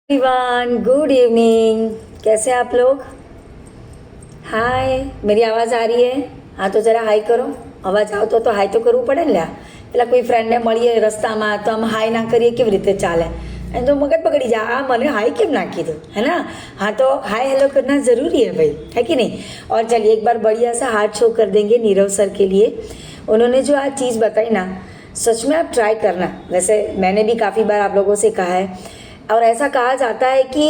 Everyone, good evening. कैसे आप लोग? हाय, मेरी आवाज़ आ रही है? हाँ तो जरा हाय करो। અવાજ આવતો તો હાય તો કરવું પડે ને લ્યા. પેલા કોઈ ફ્રેન્ડને મળીએ રસ્તામાં તો આમ હાય ના કરીએ કેવી રીતે ચાલે? એમ તો મગજ પકડી જાય, આ મને हाय કેમ ના કીધું, है ना? हाँ तो हाय हेलो करना ज़रूरी है भाई, है कि नहीं? और चलिए एक बार बढ़िया सा हार्ट शो कर देंगे नीरव सर के लिए। उन्होंने जो आज चीज़ बताई ना, सच में आप ट्राई करना। वैसे मैंने भी काफ़ी बार आप लोगों से कहा है, और ऐसा कहा जाता है कि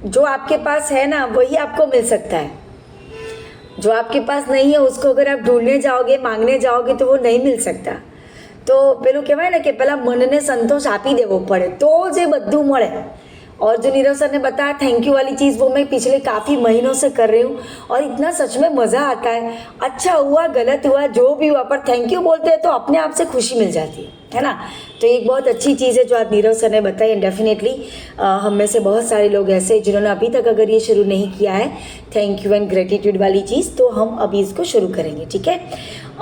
जो आपके पास है ना वही आपको मिल सकता है, जो आपके पास नहीं है उसको अगर आप ढूंढने जाओगे, मांगने जाओगे तो वो नहीं मिल सकता। तो પેલું કહેવાય ને કે પહેલાં મનને સંતોષ આપી દેવો પડે તો જે બધું મળે। और जो नीरव सर ने बताया थैंक यू वाली चीज़, वो मैं पिछले काफ़ी महीनों से कर रही हूँ और इतना सच में मज़ा आता है। अच्छा हुआ गलत हुआ जो भी हुआ, पर थैंक यू बोलते हैं तो अपने आप से खुशी मिल जाती है ना? तो एक बहुत अच्छी चीज़ है जो आज नीरव सर ने बताई। एंड डेफिनेटली हम में से बहुत सारे लोग ऐसे हैं जिन्होंने अभी तक अगर ये शुरू नहीं किया है थैंक यू एंड ग्रेटिट्यूड वाली चीज़, तो हम अभी इसको शुरू करेंगे, ठीक है?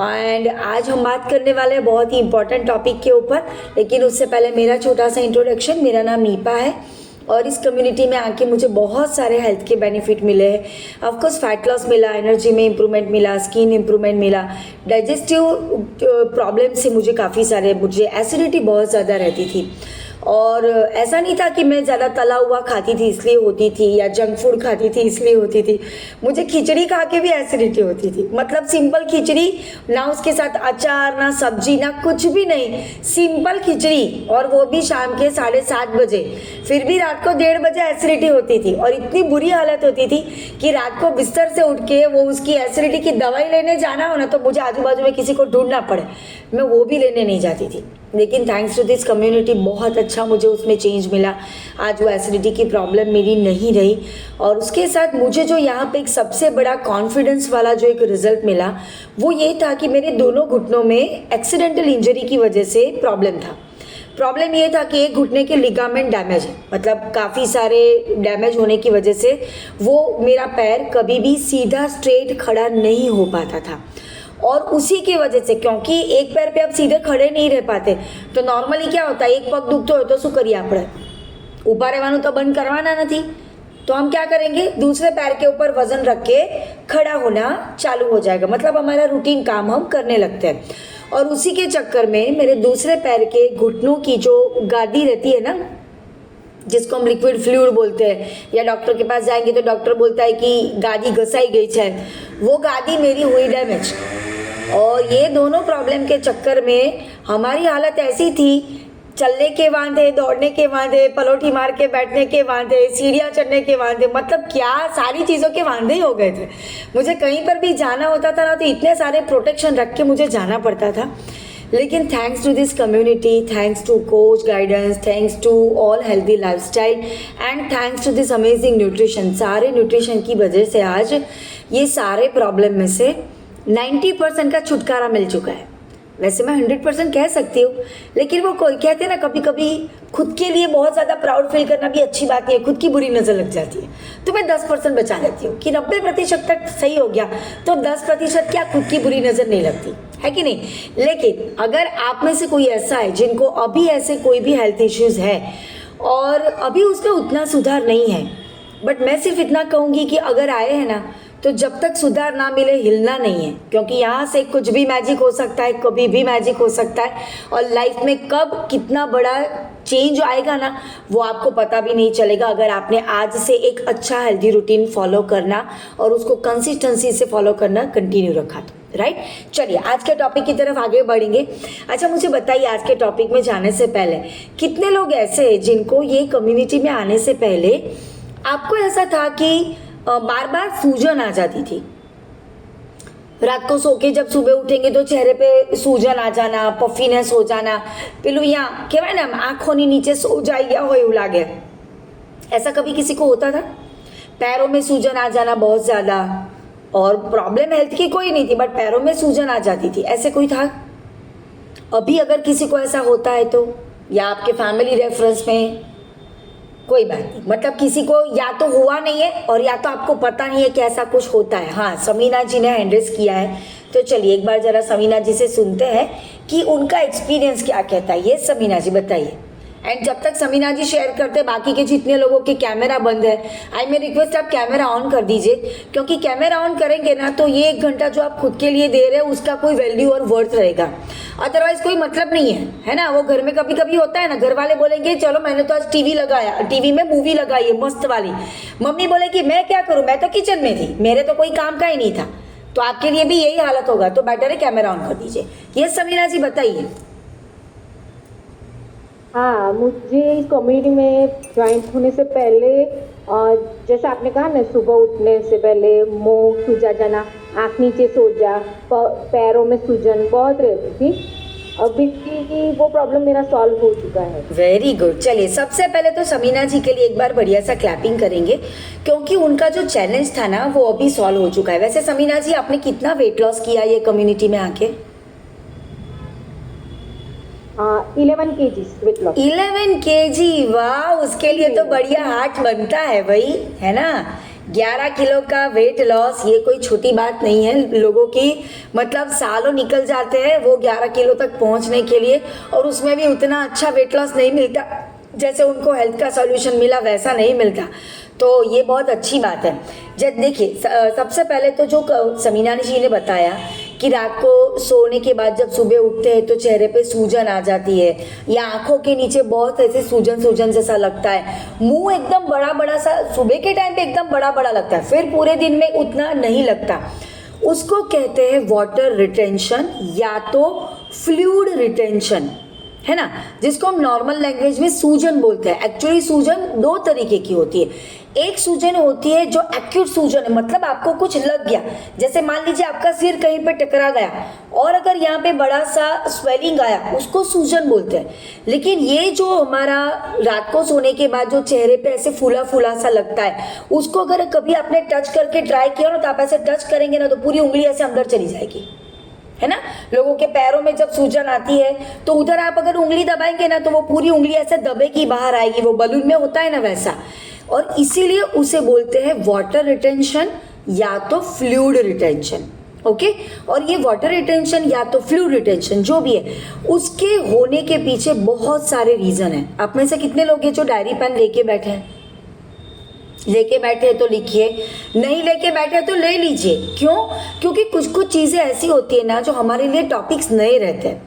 एंड आज हम बात करने वाले हैं बहुत ही इंपॉर्टेंट टॉपिक के ऊपर, लेकिन उससे पहले मेरा छोटा सा इंट्रोडक्शन। मेरा नाम नीपा है और इस कम्युनिटी में आके मुझे बहुत सारे हेल्थ के बेनिफिट मिले हैं। ऑफकोर्स फैट लॉस मिला, एनर्जी में इंप्रूवमेंट मिला, स्किन इंप्रूवमेंट मिला, डाइजेस्टिव प्रॉब्लम से मुझे काफ़ी सारे, मुझे एसिडिटी बहुत ज़्यादा रहती थी और ऐसा नहीं था कि मैं ज़्यादा तला हुआ खाती थी इसलिए होती थी या जंक फूड खाती थी इसलिए होती थी। मुझे खिचड़ी खा के भी एसिडिटी होती थी, मतलब सिंपल खिचड़ी, ना उसके साथ अचार ना सब्जी ना कुछ भी नहीं, सिंपल खिचड़ी, और वो भी शाम के 7:30 बजे। फिर भी रात को 1:30 बजे एसिडिटी होती थी और इतनी बुरी हालत होती थी कि रात को बिस्तर से उठ के वो उसकी एसिडिटी की दवाई लेने जाना हो ना तो मुझे आजू बाजू में किसी को ढूंढना पड़े, मैं वो भी लेने नहीं जाती थी। लेकिन थैंक्स टू दिस कम्युनिटी बहुत अच्छा मुझे उसमें चेंज मिला। आज वो एसिडिटी की प्रॉब्लम मेरी नहीं रही और उसके साथ मुझे जो यहाँ पे एक सबसे बड़ा कॉन्फिडेंस वाला जो एक रिजल्ट मिला वो ये था कि मेरे दोनों घुटनों में एक्सीडेंटल इंजरी की वजह से प्रॉब्लम था। प्रॉब्लम ये था कि एक घुटने के लिगामेंट डैमेज है, मतलब काफ़ी सारे डैमेज होने की वजह से वो मेरा पैर कभी भी सीधा स्ट्रेट खड़ा नहीं हो पाता था। और उसी की वजह से, क्योंकि एक पैर पे आप सीधे खड़े नहीं रह पाते, तो नॉर्मली क्या होता है, एक पग दुखतो હોય तो શું કરીએ આપણે? ऊपर રહેવાનું तो बंद करवाना नहीं, तो हम क्या करेंगे, दूसरे पैर के ऊपर वजन रख के खड़ा होना चालू हो जाएगा, मतलब हमारा रूटीन काम हम करने लगते हैं। और उसी के चक्कर में मेरे दूसरे पैर के घुटनों की जो गादी रहती है ना, जिसको हम लिक्विड फ्लूइड बोलते हैं, या डॉक्टर के पास जाएंगे तो डॉक्टर बोलता है कि गादी घसाई गई है, वो गादी मेरी हुई डैमेज। और ये दोनों प्रॉब्लम के चक्कर में हमारी हालत ऐसी थी, चलने के वांधे, दौड़ने के वांधे, पलोठी मार के बैठने के वांधे, सीढ़ियाँ चढ़ने के वांधे, मतलब क्या सारी चीज़ों के वांधे ही हो गए थे। मुझे कहीं पर भी जाना होता था ना तो इतने सारे प्रोटेक्शन रख के मुझे जाना पड़ता था। लेकिन thanks to this community, thanks to coach guidance, thanks to all healthy lifestyle and thanks to this amazing nutrition, सारे न्यूट्रिशन की वजह से आज ये सारे प्रॉब्लम में से 90% का छुटकारा मिल चुका है। वैसे मैं 100% कह सकती हूँ, लेकिन वो कोई कहते हैं ना, कभी कभी खुद के लिए बहुत ज़्यादा प्राउड फील करना भी अच्छी बात नहीं है, खुद की बुरी नज़र लग जाती है, तो मैं 10% बचा लेती हूँ कि 90% तक सही हो गया तो 10% क्या खुद की बुरी नज़र नहीं लगती, है कि नहीं? लेकिन अगर आप में से कोई ऐसा है जिनको अभी ऐसे कोई भी हेल्थ इश्यूज़ है और अभी उसमें उतना सुधार नहीं है, बट मैं सिर्फ इतना कहूँगी कि अगर आए हैं ना तो जब तक सुधार ना मिले हिलना नहीं है, क्योंकि यहाँ से कुछ भी मैजिक हो सकता है, कभी भी मैजिक हो सकता है, और लाइफ में कब कितना बड़ा चेंज आएगा ना वो आपको पता भी नहीं चलेगा अगर आपने आज से एक अच्छा हेल्दी रूटीन फॉलो करना और उसको कंसिस्टेंसी से फॉलो करना कंटिन्यू रखा तो, राइट? चलिए आज के टॉपिक की तरफ आगे बढ़ेंगे। अच्छा मुझे बताइए, आज के टॉपिक में जाने से पहले कितने लोग ऐसे हैं जिनको ये कम्युनिटी में आने से पहले आपको ऐसा था कि बार बार सूजन आ जाती थी, रात को सो के जब सुबह उठेंगे तो चेहरे पे सूजन आ जाना, पफीनेस हो जाना, पेलू यहाँ कहेवाय ने आँखोनी नीचे सो जाई गया हो એવું लागे, ऐसा कभी किसी को होता था? पैरों में सूजन आ जाना बहुत ज़्यादा, और प्रॉब्लम हेल्थ की कोई नहीं थी बट पैरों में सूजन आ जाती थी, ऐसे कोई था? अभी अगर किसी को ऐसा होता है तो, या आपके फैमिली रेफरेंस में, कोई बात नहीं, मतलब किसी को या तो हुआ नहीं है और या तो आपको पता नहीं है कि ऐसा कुछ होता है। हाँ, समीना जी ने हैंड रेज किया है, तो चलिए एक बार ज़रा समीना जी से सुनते हैं कि उनका एक्सपीरियंस क्या कहता है। ये समीना जी बताइए, एंड जब तक समीना जी शेयर करते बाकी के जितने लोगों के कैमरा बंद है, आई मे रिक्वेस्ट आप कैमरा ऑन कर दीजिए, क्योंकि कैमरा ऑन करेंगे ना तो ये 1 घंटा जो आप खुद के लिए दे रहे हो उसका कोई वैल्यू और वर्थ रहेगा, अदरवाइज कोई मतलब नहीं है ना। वो घर में कभी कभी होता है ना, घर वाले बोलेंगे चलो मैंने तो आज टीवी लगाया, टीवी में मूवी लगाई है मस्त वाली, मम्मी बोलेगी मैं क्या करूँ, मैं तो किचन में थी, मेरे तो कोई काम का ही नहीं था। तो आपके लिए भी यही हालत होगा, तो बेटर है कैमरा ऑन कर दीजिए। ये समीना जी बताइए। हाँ, मुझे इस कम्युनिटी में ज्वाइन होने से पहले जैसा आपने कहा ना, सुबह उठने से पहले मुंह सूजा जाना, आँख नीचे सो जा, पैरों में सूजन बहुत रहती थी। अभी की वो प्रॉब्लम मेरा सॉल्व हो चुका है। Very good. चलिए सबसे पहले तो समीना जी के लिए एक बार बढ़िया सा क्लैपिंग करेंगे, क्योंकि उनका जो चैलेंज था ना वो अभी सॉल्व हो चुका है। वैसे समीना जी आपने कितना वेट लॉस किया ये कम्युनिटी में आके? 11 kg वेट लॉस। 11 kg, वाह, उसके लिए तो बढ़िया हार्ट बनता है भाई, है ना। 11 किलो का वेट लॉस ये कोई छोटी बात नहीं है, लोगों की मतलब सालों निकल जाते हैं वो 11 किलो तक पहुंचने के लिए, और उसमें भी उतना अच्छा वेट लॉस नहीं मिलता जैसे उनको हेल्थ का सॉल्यूशन मिला वैसा नहीं मिलता, तो ये बहुत अच्छी बात है। जब देखिए सबसे पहले तो जो समीना जी ने बताया कि रात को सोने के बाद जब सुबह उठते हैं तो चेहरे पे सूजन आ जाती है, या आंखों के नीचे बहुत ऐसे सूजन सूजन जैसा लगता है, मुंह एकदम बड़ा बड़ा सा सुबह के टाइम पे एकदम बड़ा बड़ा लगता है, फिर पूरे दिन में उतना नहीं लगता, उसको कहते हैं वाटर रिटेंशन या तो फ्लूइड रिटेंशन, है ना, जिसको हम नॉर्मल लैंग्वेज में सूजन बोलते हैं। एक्चुअली सूजन 2 तरीके की होती है। एक सूजन होती है जो एक्यूट सूजन है, मतलब आपको कुछ लग गया, जैसे मान लीजिए आपका सिर कहीं पे टकरा गया और अगर यहाँ पे बड़ा सा स्वेलिंग आया, उसको सूजन बोलते हैं। लेकिन ये जो हमारा रात को सोने के बाद जो चेहरे पे ऐसे फूला फूला सा लगता है, उसको अगर कभी आपने टच करके ट्राई किया ना, तो आप ऐसे टच करेंगे ना तो पूरी उंगली ऐसे अंदर चली जाएगी, है ना। लोगों के पैरों में जब सूजन आती है तो उधर आप अगर उंगली दबाएंगे ना तो वो पूरी उंगली ऐसे दबेगी बाहर आएगी, वो बलून में होता है ना वैसा, और इसीलिए उसे बोलते हैं वाटर रिटेंशन या तो फ्लूइड रिटेंशन। ओके, और ये वाटर रिटेंशन या तो फ्लूइड रिटेंशन जो भी है, उसके होने के पीछे बहुत सारे रीजन है। आप में से कितने लोग हैं जो डायरी पेन लेके बैठे हैं? लेके बैठे तो लिखिए, नहीं लेके बैठे तो ले लीजिए। क्यों? क्योंकि कुछ कुछ चीज़ें ऐसी होती है ना जो हमारे लिए टॉपिक्स नए रहते हैं,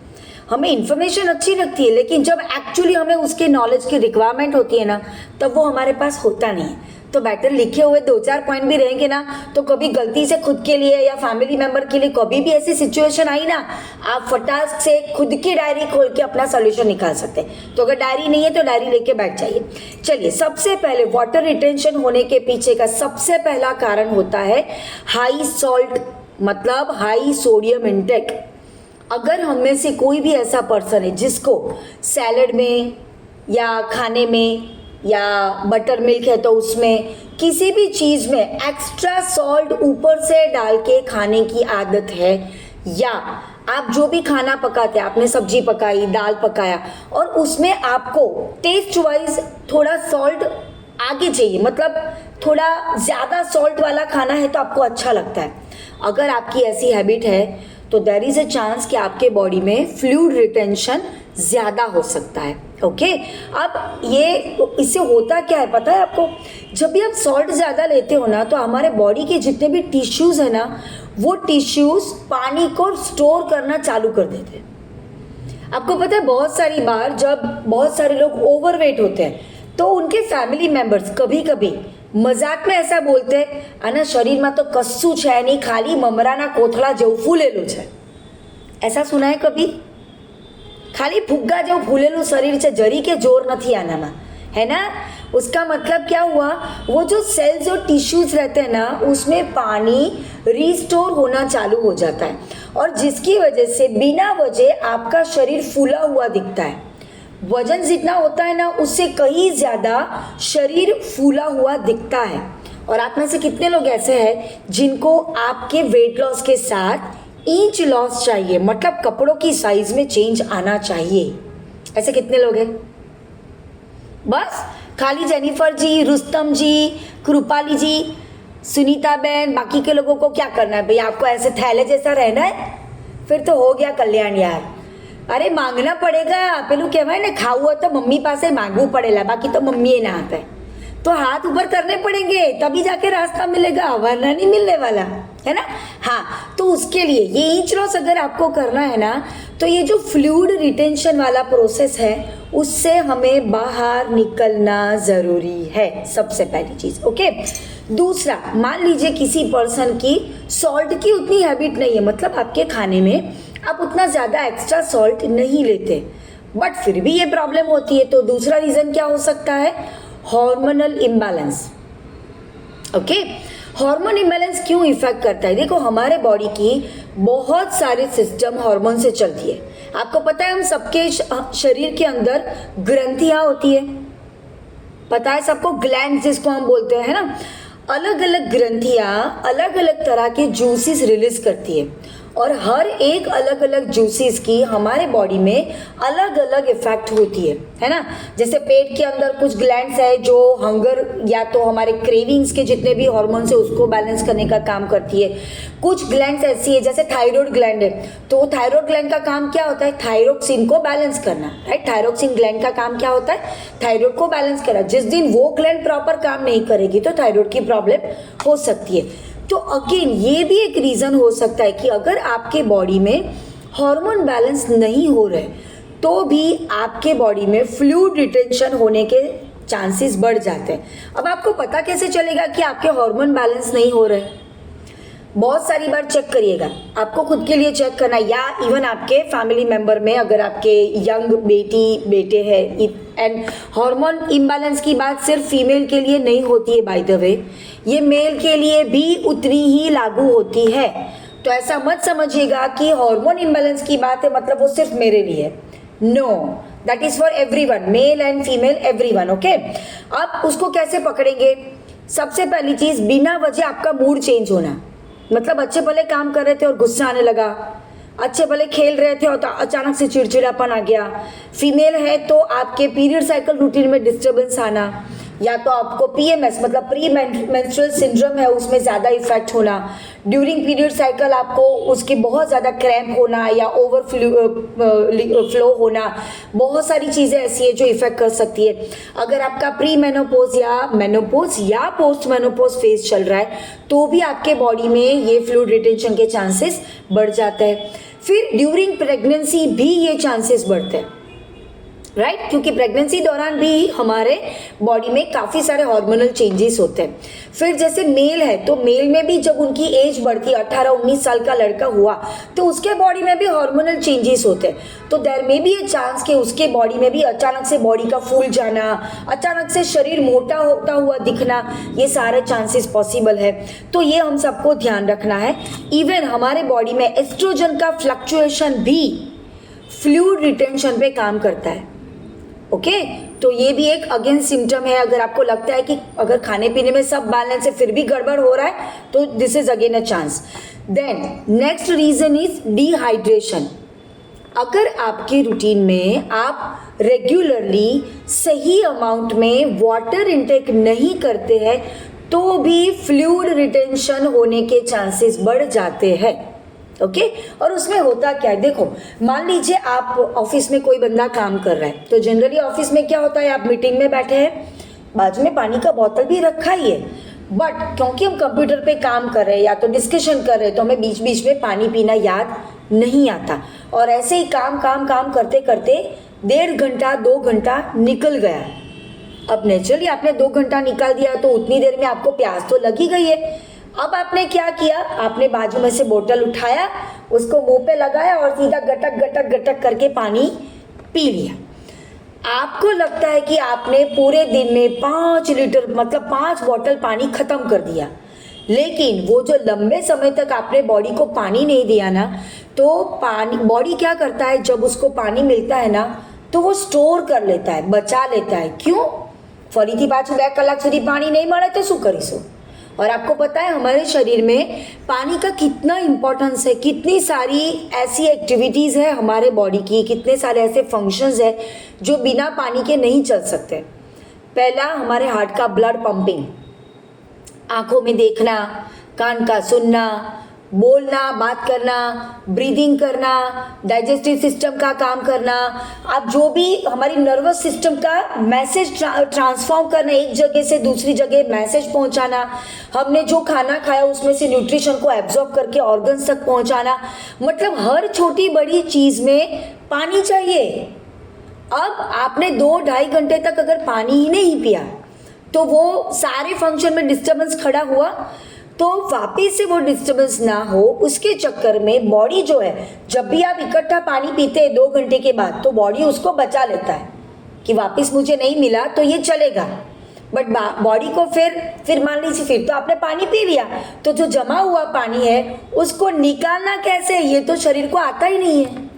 हमें इन्फॉर्मेशन अच्छी लगती है, लेकिन जब एक्चुअली हमें उसके नॉलेज की रिक्वायरमेंट होती है ना, तब वो हमारे पास होता नहीं है। तो बेटर लिखे हुए 2-4 पॉइंट भी रहेंगे ना, तो कभी गलती से खुद के लिए या फैमिली मेंबर के लिए कभी भी ऐसी सिचुएशन आई ना, आप फटाक से खुद की डायरी खोल के अपना सोल्यूशन निकाल सकते हैं। तो अगर डायरी नहीं है तो डायरी लेके बैठ जाइए। चलिए, सबसे पहले वाटर रिटेंशन होने के पीछे का सबसे पहला कारण होता है हाई सॉल्ट, मतलब हाई सोडियम इंटेक। अगर हम में से कोई भी ऐसा पर्सन है जिसको सैलड में या खाने में या बटर मिल्क है तो उसमें किसी भी चीज़ में एक्स्ट्रा सॉल्ट ऊपर से डाल के खाने की आदत है, या आप जो भी खाना पकाते हैं, आपने सब्जी पकाई, दाल पकाया, और उसमें आपको टेस्ट वाइज थोड़ा सॉल्ट आगे चाहिए, मतलब थोड़ा ज़्यादा सॉल्ट वाला खाना है तो आपको अच्छा लगता है, अगर आपकी ऐसी हैबिट है तो देयर इज अ चांस कि आपके बॉडी में फ्लूइड रिटेंशन ज़्यादा हो सकता है। ओके, अब ये इससे होता क्या है पता है आपको? जब भी आप सॉल्ट ज़्यादा लेते हो ना, तो हमारे बॉडी के जितने भी टिश्यूज़ है ना, वो टिश्यूज़ पानी को स्टोर करना चालू कर देते हैं। आपको पता है बहुत सारी बार जब बहुत सारे लोग ओवरवेट होते हैं तो उनके फैमिली मेम्बर्स कभी कभी मजाक में ऐसा बोलते हैं, आना शरीर में तो कस्सू है नहीं, खाली ममराना कोथळा जेवू फूलेલું છે। ऐसा सुना है कभी? खाली फुग्गा जेवू फूलेલું शरीर છે, जरी के जोर नहीं आनामा, है ना। उसका मतलब क्या हुआ? वो जो सेल्स और टिश्यूज रहते हैं ना, उसमें पानी रिस्टोर होना चालू हो जाता है, और जिसकी वजह से बिना वजह आपका शरीर फूला हुआ दिखता है। वजन जितना होता है ना, उससे कहीं ज़्यादा शरीर फूला हुआ दिखता है। और आप में से कितने लोग ऐसे हैं जिनको आपके वेट लॉस के साथ इंच लॉस चाहिए, मतलब कपड़ों की साइज में चेंज आना चाहिए? ऐसे कितने लोग हैं? बस खाली जेनिफर जी, रुस्तम जी, कृपाली जी, सुनीता बहन, बाकी के लोगों को क्या करना है भाई? आपको ऐसे थैले जैसा रहना है? फिर तो हो गया कल्याण यार। અરે માંગના પડેગા, પેલું કહેવાય ને ખાવું હોય તો મમ્મી પાસે मांगવું पड़ेगा, बाकी तो मम्मी ना आता है, तो हाथ ऊपर करने पड़ेंगे तभी जाके रास्ता मिलेगा, वरना नहीं मिलने वाला है ना। हाँ, तो उसके लिए ये इंच लॉस अगर आपको करना है ना, तो ये जो फ्लूइड रिटेंशन वाला प्रोसेस है उससे हमें बाहर निकलना ज़रूरी है, सबसे पहली चीज़। ओके, दूसरा, मान लीजिए किसी पर्सन की सॉल्ट की उतनी हैबिट नहीं है, मतलब आपके खाने में आप उतना ज़्यादा एक्स्ट्रा सॉल्ट नहीं लेते, बट फिर भी ये प्रॉब्लम होती है, तो दूसरा रीज़न क्या हो सकता है? Hormonal imbalance. Okay, hormone imbalance क्यों इफेक्ट करता है? देखो, हमारे बॉडी की बहुत सारे सिस्टम हार्मोन से चलती है। आपको पता है हम सबके शरीर के अंदर ग्रंथियां होती है, पता है सबको, ग्लैंड जिसको हम बोलते हैं ना। अलग अलग ग्रंथियां अलग अलग तरह के जूसेस रिलीज करती है, और हर एक अलग अलग जूसेस की हमारे बॉडी में अलग अलग इफेक्ट होती है ना। जैसे पेट के अंदर कुछ ग्लैंड्स है जो हंगर या तो हमारे क्रेविंग्स के जितने भी हार्मोन्स है उसको बैलेंस करने का काम करती है। कुछ ग्लैंड्स ऐसी है, जैसे थायराइड ग्लैंड है, तो थायराइड ग्लैंड का काम क्या होता है? थायरोक्सिन को बैलेंस करना, राइट। थायरोक्सिन ग्लैंड का काम क्या होता है? थायराइड को बैलेंस करना। जिस दिन वो ग्लैंड प्रॉपर काम नहीं करेगी तो थायराइड की प्रॉब्लम हो सकती है। तो अगेन ये भी एक रीज़न हो सकता है कि अगर आपके बॉडी में हार्मोन बैलेंस नहीं हो रहे तो भी आपके बॉडी में फ्लूइड रिटेंशन होने के चांसेस बढ़ जाते हैं। अब आपको पता कैसे चलेगा कि आपके हार्मोन बैलेंस नहीं हो रहे? बहुत सारी बार चेक करिएगा, आपको खुद के लिए चेक करना, या इवन आपके फैमिली मेंबर में अगर आपके यंग बेटे हैं। एंड हार्मोन इम्बैलेंस की बात सिर्फ फीमेल के लिए नहीं होती है, बाय द वे, ये मेल के लिए भी उतनी ही लागू होती है। तो ऐसा मत समझिएगा कि हार्मोन इम्बैलेंस की बात है मतलब वो सिर्फ मेरे लिए, no, that is for everyone, male and female everyone. Okay, अब उसको कैसे पकड़ेंगे? सबसे पहली चीज, बिना वजह आपका मूड चेंज होना, मतलब अच्छे भले काम कर रहे थे और गुस्सा आने लगा, अच्छे भले खेल रहे थे और तो अचानक से चिड़चिड़ापन आ गया। फीमेल है तो आपके पीरियड साइकिल रूटीन में डिस्टर्बेंस आना, या तो आपको पीएमएस मतलब प्री मेंस्ट्रुअल सिंड्रोम है उसमें ज़्यादा इफेक्ट होना, ड्यूरिंग पीरियड साइकिल आपको उसके बहुत ज़्यादा क्रैम्प होना या ओवर फ्लो होना, बहुत सारी चीज़ें ऐसी है जो इफेक्ट कर सकती है। अगर आपका प्री मेनोपोज या पोस्ट मेनोपोज फेज चल रहा है तो भी आपके बॉडी में ये फ्लूइड रिटेंशन के चांसेस बढ़ जाते हैं। फिर ड्यूरिंग प्रेगनेंसी भी ये चांसेस बढ़ते हैं, राइट, क्योंकि प्रेगनेंसी दौरान भी हमारे बॉडी में काफ़ी सारे हार्मोनल चेंजेस होते हैं। फिर जैसे मेल है तो मेल में भी जब उनकी एज बढ़ती है, 18-19 साल का लड़का हुआ तो उसके बॉडी में भी हार्मोनल चेंजेस होते हैं, तो देयर में भी ये चांस कि उसके बॉडी में भी अचानक से बॉडी का फूल जाना, अचानक से शरीर मोटा होता हुआ दिखना, ये सारे चांसेस पॉसिबल है। तो ये हम सबको ध्यान रखना है। इवन हमारे बॉडी में एस्ट्रोजन का फ्लक्चुएशन भी फ्लूइड रिटेंशन पे काम करता है। ओके, तो ये भी एक अगेन सिम्टम है। अगर आपको लगता है कि अगर खाने पीने में सब बैलेंस है फिर भी गड़बड़ हो रहा है तो this is again a chance. Then next reason is dehydration. अगर आपके रूटीन में आप रेगुलरली सही अमाउंट में वाटर इंटेक नहीं करते हैं तो भी फ्लूइड रिटेंशन होने के चांसेस बढ़ जाते हैं। ओके, और उसमें होता क्या है? देखो, मान लीजिए आप ऑफिस में कोई बंदा काम कर रहा है, तो जनरली ऑफिस में क्या होता है, आप मीटिंग में बैठे हैं, बाजू में पानी का बोतल भी रखा ही है, बट क्योंकि हम कंप्यूटर पे काम कर रहे हैं या तो डिस्कशन कर रहे हैं तो हमें बीच बीच में पानी पीना याद नहीं आता, और ऐसे ही काम करते करते 1.5 घंटा 2 घंटा निकल गया। अब नेचुरली आपने 2 घंटा निकाल दिया तो उतनी देर में आपको प्यास तो लगी गई है। अब आपने क्या किया, आपने बाजू में से बोतल उठाया, उसको मुंह पे लगाया और सीधा गटक गटक गटक करके पानी पी लिया। आपको लगता है कि आपने पूरे दिन में 5 लीटर मतलब 5 बोतल पानी खत्म कर दिया, लेकिन वो जो लंबे समय तक आपने बॉडी को पानी नहीं दिया ना, तो पानी बॉडी क्या करता है, जब उसको पानी मिलता है ना तो वो स्टोर कर लेता है, बचा लेता है। क्यों? फरीथी पाछू 2 कलाक સુધી पानी नहीं મળે तो શું કરીશું? और आपको पता है हमारे शरीर में पानी का कितना इम्पोर्टेंस है, कितनी सारी ऐसी एक्टिविटीज़ है हमारे बॉडी की, कितने सारे ऐसे फंक्शंस है जो बिना पानी के नहीं चल सकते। पहला, हमारे हार्ट का ब्लड पंपिंग, आँखों में देखना, कान का सुनना, बोलना, बात करना, ब्रीदिंग करना, डाइजेस्टिव सिस्टम का काम करना, आप जो भी हमारी नर्वस सिस्टम का मैसेज ट्रांसफॉर्म करना, एक जगह से दूसरी जगह मैसेज पहुंचाना, हमने जो खाना खाया उसमें से न्यूट्रिशन को एब्जॉर्ब करके ऑर्गन्स तक पहुंचाना, मतलब हर छोटी बड़ी चीज़ में पानी चाहिए। अब आपने 2-2.5 घंटे तक अगर पानी ही नहीं पिया तो वो सारे फंक्शन में डिस्टर्बेंस खड़ा हुआ, तो वापिस से वो डिस्टर्बेंस ना हो उसके चक्कर में बॉडी जो है, जब भी आप इकट्ठा पानी पीते हैं 2 घंटे के बाद, तो बॉडी उसको बचा लेता है कि वापिस मुझे नहीं मिला तो ये चलेगा। बट बॉडी को फिर मान लीजिए फिर तो आपने पानी पी लिया, तो जो जमा हुआ पानी है उसको निकालना कैसे, ये तो शरीर को आता ही नहीं है।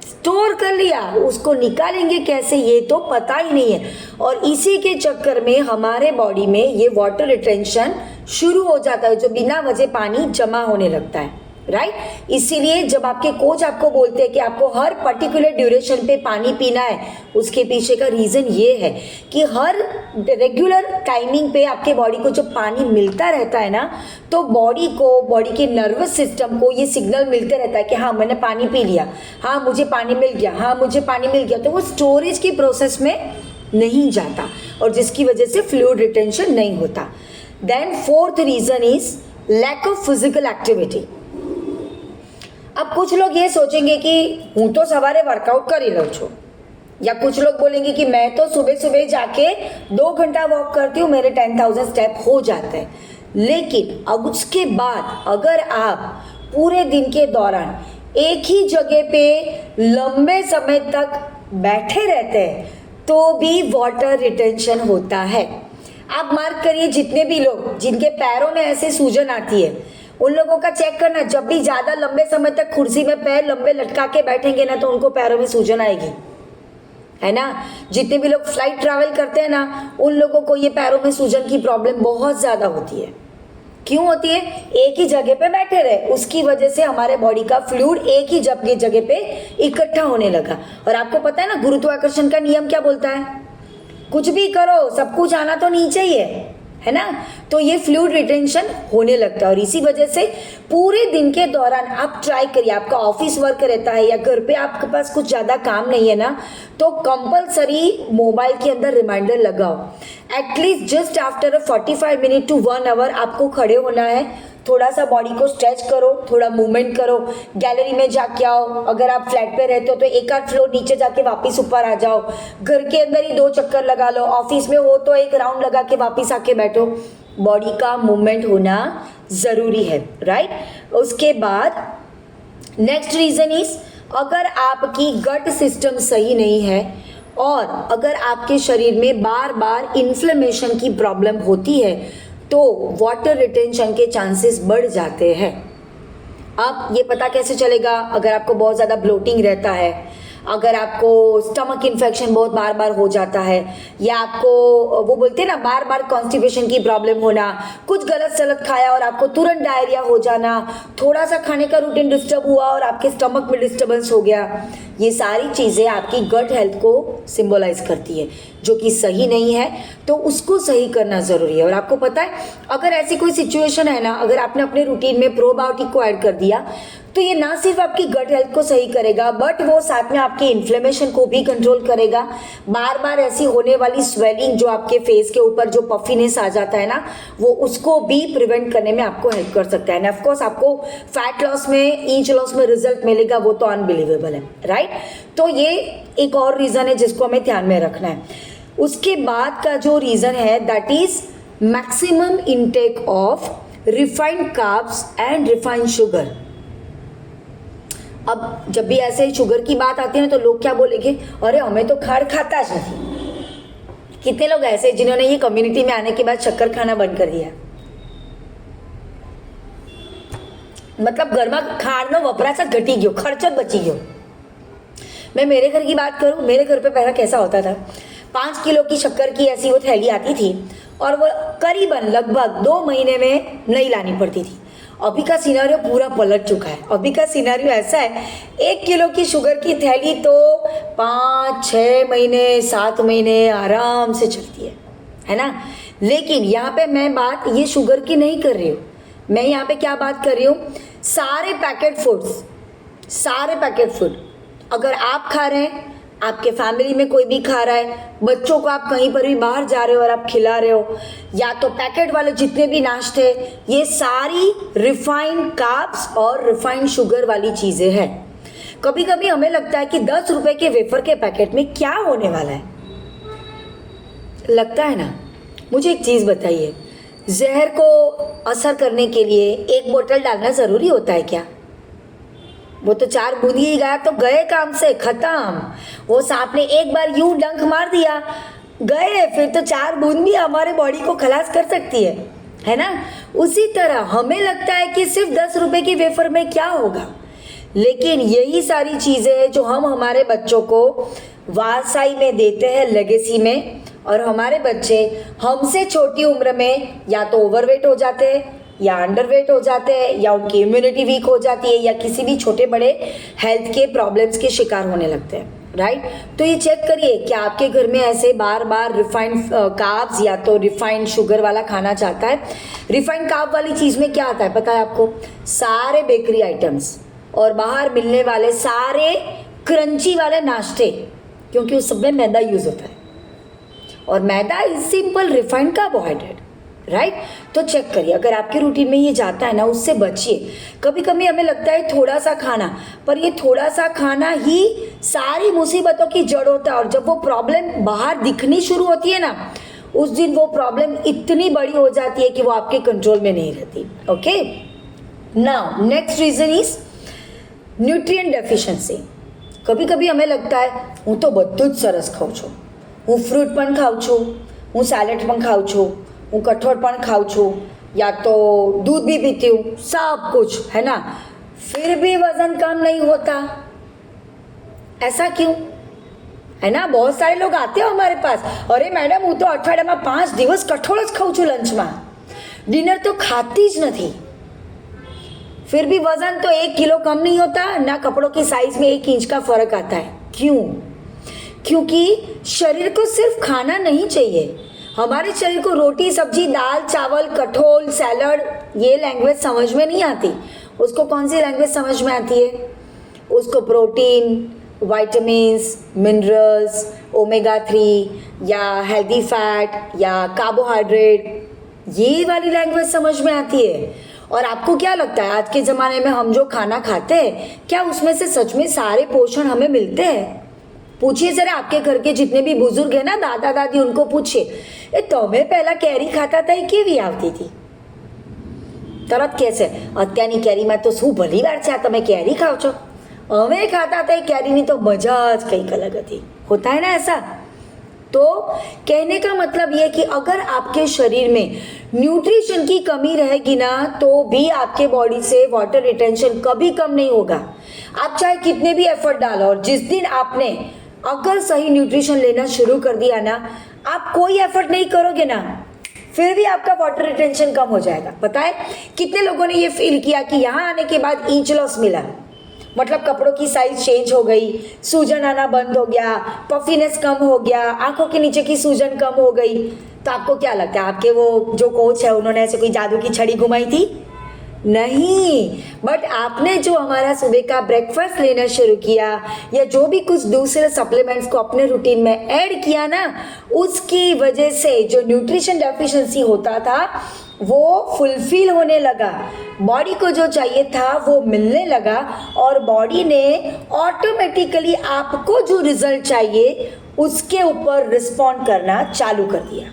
स्टोर कर लिया, उसको निकालेंगे कैसे ये तो पता ही नहीं है। और इसी के चक्कर में हमारे बॉडी में ये वाटर रिटेंशन शुरू हो जाता है, जो बिना वजह पानी जमा होने लगता है, राइट। इसीलिए जब आपके कोच आपको बोलते हैं कि आपको हर पर्टिकुलर ड्यूरेशन पे पानी पीना है, उसके पीछे का रीज़न ये है कि हर रेगुलर टाइमिंग पे आपके बॉडी को जब पानी मिलता रहता है ना, तो बॉडी को, बॉडी के नर्वस सिस्टम को ये सिग्नल मिलते रहता है कि हाँ मैंने पानी पी लिया, हाँ मुझे पानी मिल गया, हाँ मुझे पानी मिल गया, तो वो स्टोरेज की प्रोसेस में नहीं जाता और जिसकी वजह से फ्लूइड रिटेंशन नहीं होता। Then fourth reason is lack of physical activity. अब कुछ लोग ये सोचेंगे कि हूँ तो सवारे वर्कआउट कर ही लो छो, या कुछ लोग बोलेंगे कि मैं तो सुबह सुबह जाके 2 घंटा वॉक करती हूँ, मेरे 10,000 स्टेप हो जाते हैं। लेकिन अब उसके बाद अगर आप पूरे दिन के दौरान एक ही जगह पे लंबे समय तक बैठे रहते हैं तो भी वाटर रिटेंशन होता है। आप मार्क करिए, जितने भी लोग जिनके पैरों में ऐसे सूजन आती है उन लोगों का चेक करना, जब भी ज़्यादा लंबे समय तक कुर्सी में पैर लंबे लटका के बैठेंगे ना तो उनको पैरों में सूजन आएगी, है ना। जितने भी लोग फ्लाइट ट्रैवल करते हैं ना, उन लोगों को ये पैरों में सूजन की प्रॉब्लम बहुत ज़्यादा होती है। क्यों होती है? एक ही जगह पे बैठे रहे, उसकी वजह से हमारे बॉडी का फ्लूइड एक ही जगह पे इकट्ठा होने लगा। और आपको पता है ना गुरुत्वाकर्षण का नियम क्या बोलता है, कुछ भी करो सब कुछ आना तो नीचे ही है ना। तो ये फ्लूइड रिटेंशन होने लगता है और इसी वजह से पूरे दिन के दौरान आप ट्राई करिए, आपका ऑफिस वर्क रहता है या घर पे आपके पास कुछ ज़्यादा काम नहीं है ना, तो कंपलसरी मोबाइल के अंदर रिमाइंडर लगाओ। At least just after 45 minute to 1 hour आपको खड़े होना है, थोड़ा सा बॉडी को स्ट्रेच करो, थोड़ा मूवमेंट करो, गैलरी में जाके आओ, अगर आप फ्लैट पे रहते हो तो एक आध फ्लोर नीचे जाके वापस ऊपर आ जाओ, घर के अंदर ही 2 चक्कर लगा लो, ऑफिस में हो तो एक राउंड लगा के वापस आके बैठो। बॉडी का मूवमेंट होना ज़रूरी है, राइट। उसके बाद नेक्स्ट रीज़न इज, अगर आपकी गट सिस्टम सही नहीं है और अगर आपके शरीर में बार बार इन्फ्लेमेशन की प्रॉब्लम होती है तो वाटर रिटेंशन के चांसेस बढ़ जाते हैं। अब ये पता कैसे चलेगा? अगर आपको बहुत ज़्यादा ब्लोटिंग रहता है, अगर आपको स्टमक इन्फेक्शन बहुत बार बार हो जाता है, या आपको वो बोलते हैं ना बार बार कॉन्स्टिपेशन की प्रॉब्लम होना, कुछ गलत सलत खाया और आपको तुरंत डायरिया हो जाना, थोड़ा सा खाने का रूटीन डिस्टर्ब हुआ और आपके स्टमक में डिस्टर्बेंस हो गया, ये सारी चीज़ें आपकी गट हेल्थ को सिंबलाइज करती है, जो कि सही नहीं है। तो उसको सही करना ज़रूरी है। और आपको पता है अगर ऐसी कोई सिचुएशन है ना, अगर आपने अपने रूटीन में प्रोबायोटिक को ऐड कर दिया तो ये ना सिर्फ आपकी गट हेल्थ को सही करेगा बट वो साथ में आपके इन्फ्लेमेशन को भी कंट्रोल करेगा। बार बार ऐसी होने वाली स्वेलिंग जो आपके फेस के ऊपर जो पफीनेस आ जाता है ना, वो उसको भी प्रिवेंट करने में आपको हेल्प कर सकता है। एंड ऑफ कोर्स आपको फैट लॉस में, इंच लॉस में रिजल्ट मिलेगा, वो तो अनबिलीवेबल है, राइट। तो ये एक और रीज़न है जिसको हमें ध्यान में रखना है। उसके बाद का जो रीज़न है that is maximum intake of refined carbs and refined sugar. अब जब भी ऐसे शुगर की बात आती है ना तो लोग क्या बोलेंगे, अरे हमें तो खाड़ खाता नहीं। कितने लोग ऐसे जिन्होंने ये कम्युनिटी में आने के बाद शक्कर खाना बंद कर दिया? मतलब ઘરમાં ખાંડનો વપરાશ જ ઘટી ગયો, ખર્ચ જ બચી ગયો। मैं मेरे घर की बात करूं, मेरे घर पे पहला कैसा होता था, 5 किलो की शक्कर की ऐसी वो थैली आती थी और वो करीबन लगभग 2 महीने में नई लानी पड़ती थी। अभी का सिनेरियो पूरा पलट चुका है। अभी का सिनेरियो ऐसा है, 1 किलो की शुगर की थैली तो 5-6 महीने 7 महीने आराम से चलती है ना। लेकिन यहाँ पे मैं बात ये शुगर की नहीं कर रही हूँ, मैं यहाँ पे क्या बात कर रही हूँ, सारे पैकेट फूड अगर आप खा रहे हैं, आपके फैमिली में कोई भी खा रहा है, बच्चों को आप कहीं पर भी बाहर जा रहे हो और आप खिला रहे हो, या तो पैकेट वाले जितने भी नाश्ते, ये सारी रिफाइंड कार्ब्स और रिफाइंड शुगर वाली चीज़ें हैं। कभी कभी हमें लगता है कि 10 रुपए के वेफर के पैकेट में क्या होने वाला है, लगता है ना। मुझे एक चीज़ बताइए, जहर को असर करने के लिए एक बोतल डालना ज़रूरी होता है क्या? वो तो 4 बूंद ही गायब तो गए काम से, खत्म। वो सांप ने एक बार यूं डंक मार दिया, गए, फिर तो 4 बूंद भी हमारे बॉडी को खलास कर सकती है ना। उसी तरह हमें लगता है कि सिर्फ 10 रुपए की वेफर में क्या होगा, लेकिन यही सारी चीज़ें हैं जो हम हमारे बच्चों को वारसाई में देते हैं, लेगेसी में, और हमारे बच्चे हमसे छोटी उम्र में या तो ओवरवेट हो जाते हैं, या अंडरवेट हो जाते हैं, या उनकी इम्यूनिटी वीक हो जाती है, या किसी भी छोटे बड़े हेल्थ के प्रॉब्लम्स के शिकार होने लगते हैं, राइट। तो ये चेक करिए कि आपके घर में ऐसे बार बार रिफाइंड कार्ब्स या तो रिफाइंड शुगर वाला खाना चाहता है। रिफाइंड कार्ब वाली चीज़ में क्या आता है पता है आपको? सारे बेकरी आइटम्स और बाहर मिलने वाले सारे क्रंची वाले नाश्ते, क्योंकि उस सब में मैदा यूज़ होता है, और maida is simple refined carbohydrate, right. तो चेक करिए, अगर आपके रूटीन में ये जाता है ना, उससे बचिए। कभी कभी हमें लगता है थोड़ा सा खाना, पर ये थोड़ा सा खाना ही सारी मुसीबतों की जड़ होता है, और जब वो प्रॉब्लम बाहर दिखनी शुरू होती है ना, उस दिन वो प्रॉब्लम इतनी बड़ी हो जाती है कि वो आपके कंट्रोल में नहीं रहती। Okay, now next reason is nutrient deficiency. કભી કભી અમે लगता है હું તો બધું જ સરસ ખાઉં છું, હું ફ્રૂટ પણ ખાઉં છું, હું સैलेड પણ ખાઉં છું, હું કઠોળ પણ ખાઉં છું, या तो दूध भी पीती हूँ, सब कुछ है ना, फिर भी वजन कम नहीं होता। ऐसा क्यों है ना? बहुत सारे लोग आते हो हमारे पास, अरे मैडम હું તો અઠવાડિયામાં 5 દિવસ કઠોળ જ ખાઉં છું, લંચમાં ડિનર તો ખાતી જ નથી, फिर भी वजन तो 1 किलो कम नहीं होता ना, कपड़ों की साइज में 1 इंच का फर्क आता है। क्यों? क्योंकि शरीर को सिर्फ खाना नहीं चाहिए, हमारे शरीर को रोटी सब्जी दाल चावल कठोल सैलड ये लैंग्वेज समझ में नहीं आती। उसको कौन सी लैंग्वेज समझ में आती है? उसको प्रोटीन, वाइटामिन्स, मिनरल्स, ओमेगा 3 या हेल्दी फैट या कार्बोहाइड्रेट, ये वाली लैंग्वेज समझ में आती है। और आपको क्या लगता है आज के ज़माने में हम जो खाना खाते हैं, क्या उसमें से सच में सारे पोषण हमें मिलते हैं? पूछिए जरा आपके घर के जितने भी बुजुर्ग हैं ना, दादा दादी, उनको पूछिए, ए તમે પહેલા કેરી ખાતા હતા એ કેવી આવતી હતી? તરત કહેશે અત્યારની કેરીમાં તો શું ભલી વાર છે, આ તમે કેરી ખાઓ છો? અમે ખાતા હતા એ કેરીની તો મજા જ કંઈક અલગ હતી। होता है ना ऐसा? तो कहने का मतलब ये कि अगर आपके शरीर में न्यूट्रिशन की कमी रहेगी ना, तो भी आपके बॉडी से वाटर रिटेंशन कभी कम नहीं होगा। आप चाहे कितने भी एफर्ट डालो, और जिस दिन आपने अगर सही न्यूट्रिशन लेना शुरू कर दिया ना, आप कोई एफर्ट नहीं करोगे ना, फिर भी आपका वाटर रिटेंशन कम हो जाएगा। पता है कितने लोगों ने ये फील किया कि यहाँ आने के बाद इंच लॉस मिला, मतलब कपड़ों की साइज चेंज हो गई, सूजन आना बंद हो गया, पफीनेस कम हो गया, आंखों के नीचे की सूजन कम हो गई। तो आपको क्या लगता है, आपके वो जो कोच है उन्होंने ऐसे कोई जादू की छड़ी घुमाई थी? नहीं, बट आपने जो हमारा सुबह का ब्रेकफास्ट लेना शुरू किया, या जो भी कुछ दूसरे सप्लीमेंट्स को अपने रूटीन में ऐड किया ना, उसकी वजह से जो न्यूट्रिशन डेफिशिएंसी होता था वो फुलफिल होने लगा, बॉडी को जो चाहिए था वो मिलने लगा, और बॉडी ने ऑटोमेटिकली आपको जो रिजल्ट चाहिए उसके ऊपर रिस्पॉन्ड करना चालू कर दिया।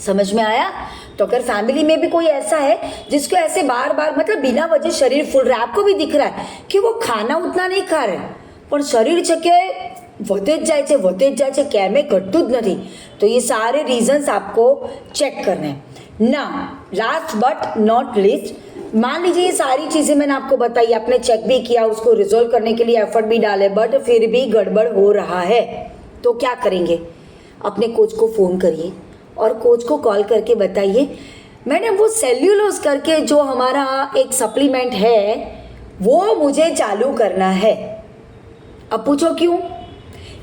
समझ में आया? तो अगर फैमिली में भी कोई ऐसा है जिसको ऐसे बार बार मतलब बिना वजह शरीर फूल रहा है, आपको भी दिख रहा है कि वो खाना उतना नहीं खा रहे પણ શરીર છે કે વધે જ જાય છે, કેમે ઘટતું જ નથી, तो ये सारे रीजंस आपको चेक करने हैं ना। लास्ट बट नॉट लीस्ट, मान लीजिए ये सारी चीज़ें मैंने आपको बताई, आपने चेक भी किया, उसको रिजोल्व करने के लिए एफर्ट भी डाले, बट फिर भी गड़बड़ हो रहा है, तो क्या करेंगे? अपने कोच को फ़ोन करिए और कोच को कॉल करके बताइए, मैडम वो सेल्यूलोज करके जो हमारा एक सप्लीमेंट है वो मुझे चालू करना है। अब पूछो क्यों?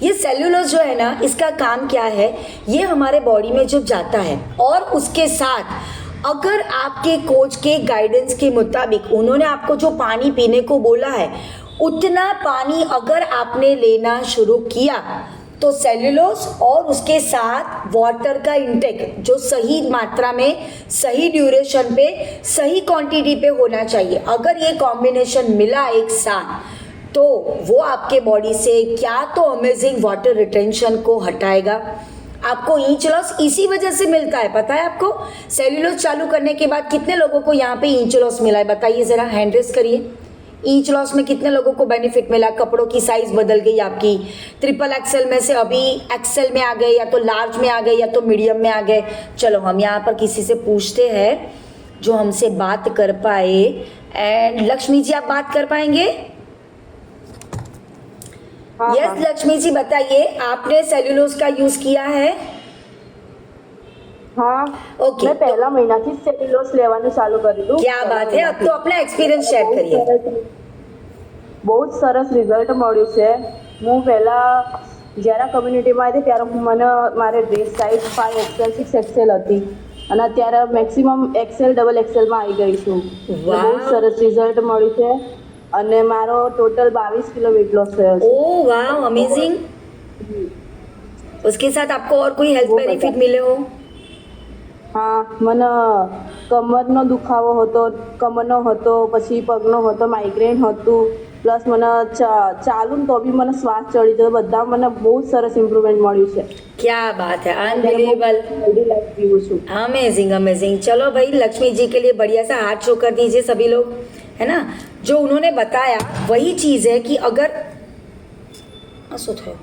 ये सेल्यूलोज जो है ना, इसका काम क्या है, ये हमारे बॉडी में जब जाता है और उसके साथ अगर आपके कोच के गाइडेंस के मुताबिक उन्होंने आपको जो पानी पीने को बोला है उतना पानी अगर आपने लेना शुरू किया तो सेल्यूलोज और उसके साथ वाटर का इंटेक जो सही मात्रा में, सही ड्यूरेशन पे, सही क्वांटिटी पे होना चाहिए। अगर ये कॉम्बिनेशन मिला एक साथ तो वो आपके बॉडी से क्या तो अमेजिंग वाटर रिटेंशन को हटाएगा। आपको ईच लॉस इसी वजह से मिलता है, पता है आपको? सेल्यूलोज चालू करने के बाद कितने लोगों को यहाँ पे ईच लॉस मिला है बताइए ज़रा, हैंड रेस करिए। ईच लॉस में कितने लोगों को बेनिफिट मिला? कपड़ों की साइज बदल गई आपकी, ट्रिपल एक्सेल में से अभी एक्सेल में आ गए, या तो लार्ज में आ गए, या तो मीडियम में आ गए। चलो हम यहाँ पर किसी से पूछते हैं जो हमसे बात कर पाए। एंड लक्ष्मी जी, आप बात कर पाएंगे? हाँ, यस हाँ। लक्ष्मी जी बताइए, आपने सेल्यूलोज का यूज किया है? હા ઓકે, મેં પહેલા મહિનાથી જ સેલ્યુલોઝ લેવાનું ચાલુ કર્યું હતું. क्या बात है, अब तो अपना एक्सपीरियंस शेयर करिए। બહુ જ સરસ રિઝલ્ટ મળ્યું છે. હું પહેલા જ્યારે કમ્યુનિટીમાં હતી ત્યારે મને મારે ડ્રેસ સાઇઝ 5XL 6XL હતી અને અત્યારે મેક્સિમમ XL ડબલ XLમાં આવી ગઈ છું. એટલે બહુ જ સરસ રિઝલ્ટ મળ્યું છે અને મારો ટોટલ 22 કિલો વેટ લોસ થયો છે. ओ वाह, अमेजिंग। उसके साथ आपको और कोई हेल्थ वो बेनिफिट बता। मिले हो? હા મને કમરનો દુખાવો હતો, કમરનો હતો, પછી પગનો હતો, માઇગ્રેન હતું, પ્લસ મને ચાલુ ને તો બી મને શ્વાસ ચડી જતો, બધા મને બહુ જ સરસ ઇમ્પ્રુવમેન્ટ મળ્યું છે. क्या बात है, अनबिलीवेबल, હેલ્ધી લાઈફ જીવું છું. Amazing amazing. चलो भाई, लक्ष्मी जी के लिए बढ़िया सा हाथ शो कर दीजिए सभी लोग, है ना? जो उन्होंने बताया वही चीज़ है कि अगर असो थयो